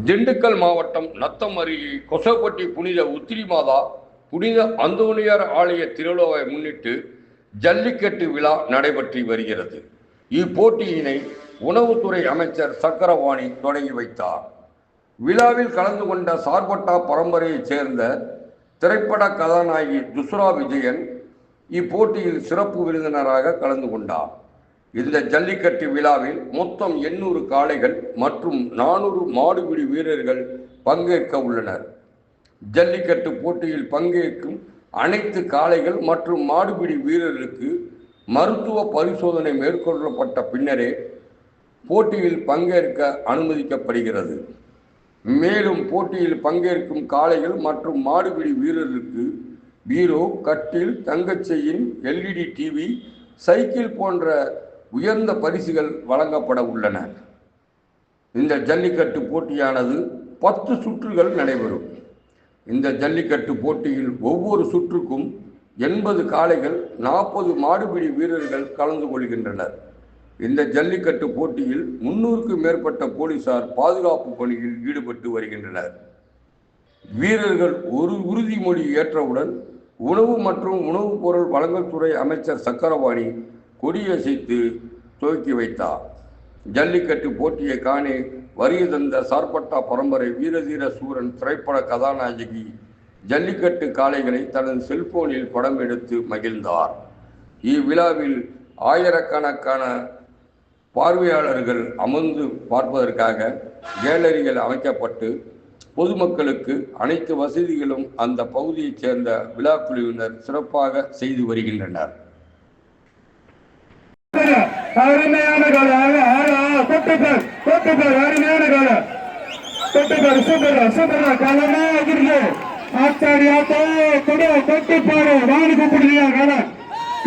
திண்டுக்கல் மாவட்டம் நத்தம் அருகே கொசவப்பட்டி புனித உத்திரி மாதா புனித அந்தோணியார் ஆலய திருவிழாவை முன்னிட்டு ஜல்லிக்கட்டு விழா நடைபெற்று வருகிறது. இப்போட்டியினை உணவுத்துறை அமைச்சர் சக்கரவாணி தொடங்கி வைத்தார். விழாவில் கலந்து கொண்ட சார்பட்டா பரம்பரையைச் சேர்ந்த திரைப்பட கதாநாயகி துஸ்ரா விஜயன் இப்போட்டியில் சிறப்பு விருந்தினராக கலந்து கொண்டார். இந்த ஜல்லிக்கட்டு விழாவில் மொத்தம் 800 காளைகள் மற்றும் 400 மாடுபிடி வீரர்கள் பங்கேற்க உள்ளனர். ஜல்லிக்கட்டு போட்டியில் பங்கேற்கும் அனைத்து காளைகள் மற்றும் மாடுபிடி வீரர்களுக்கு மருத்துவ பரிசோதனை மேற்கொள்ளப்பட்ட பின்னரே போட்டியில் பங்கேற்க அனுமதிக்கப்படுகிறது. மேலும் போட்டியில் பங்கேற்கும் காளைகள் மற்றும் மாடுபிடி வீரர்களுக்கு பீரோ, கட்டில், தங்கச்செயின், LED டிவி, சைக்கிள் போன்ற உயர்ந்த பரிசுகள் வழங்கப்பட உள்ளன. இந்த ஜல்லிக்கட்டு போட்டியானது 10 சுற்றுகள் நடைபெறும். இந்த ஜல்லிக்கட்டு போட்டியில் ஒவ்வொரு சுற்றுக்கும் 80 காளைகள், 40 மாடுபிடி வீரர்கள் கலந்து கொள்கின்றனர். இந்த ஜல்லிக்கட்டு போட்டியில் 300க்கும் மேற்பட்ட போலீசார் பாதுகாப்பு பணியில் ஈடுபட்டு வருகின்றனர். வீரர்கள் ஒரு உறுதிமொழி ஏற்றவுடன் உணவு மற்றும் உணவுப் பொருள் வழங்கல் துறை அமைச்சர் சக்கரவாணி கொடியசைத்து துவக்கி வைத்தார். ஜல்லிக்கட்டு போட்டியை காண வருகை தந்த சார்பட்டா பரம்பரை வீரதீர சூரன் திரைப்பட கதாநாயகி ஜல்லிக்கட்டு காளைகளை தனது செல்போனில் படம் எடுத்து மகிழ்ந்தார். இவ்விழாவில் ஆயிரக்கணக்கான பார்வையாளர்கள் அமர்ந்து பார்ப்பதற்காக கேலரிகள் அமைக்கப்பட்டு பொதுமக்களுக்கு அனைத்து வசதிகளும் அந்த பகுதியைச் சேர்ந்த விழா குழுவினர் சிறப்பாக செய்து வருகின்றனர். அருமையான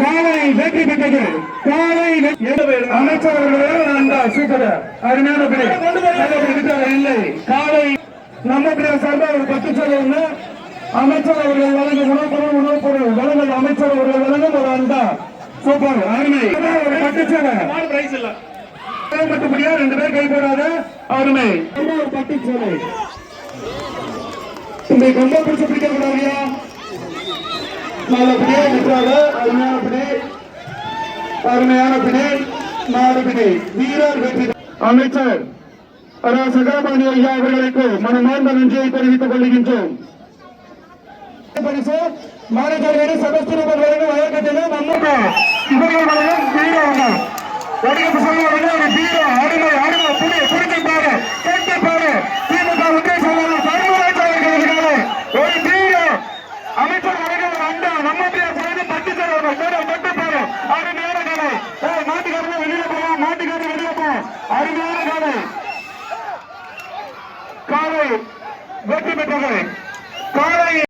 காலை வெற்றி பெற்றது. அமைச்சர் இல்லை காலை நம்ம சார்பாக ஒரு 10 சொல்ல அமைச்சர் அவர்கள் வழங்கும் உணவுப் பொருள் வழங்கல் அமைச்சர் அவர்கள் வழங்கும் ஒரு அண்டா சூப்பர் அருமை. ஒரு 10 சொல்ல மட்டும்படியா 2 பேர் கை போடாத அருமை. ஒரு 10 சொல்லை இந்த கொம்ப பிடிச்சு பிடிக்க கூடாதியா நல்லபடியா விட்டாங்க. அருமையான பிடி நாடுபிடி வீரர் வெற்றி. அமைச்சர் சக்கரபாணி ஐயா அவர்களுக்கு மனமார்ந்த நன்றியை தெரிவித்துக் கொள்கின்றோம். மாநில சமஸ்திரங்கள் வழங்கும் வழக்கத்திலே நமக்கு இவர்கள் வழங்கும் வீரர் வடிவமைப்பு சொல்லுவாங்க. ஒரு வீரர் அருமை அருமை புடி புரிஞ்சு பாரு கேட்டு பாரு திமுக ஒன்றிய செயலாளர் பரமராஜ் அவர்களுக்காக ஒரு வீரர் அமைச்சர் வழங்கும் அண்டா நம்ம பட்டு செல்வர்கள் பட்டு பாரு அருமையான காலை. நாட்டுக்காரங்க வெளியில போவோம், நாட்டுக்காரங்க வெளியில போவோம். அருமையான காலை காலை வெற்றி பெற்றவர்கள்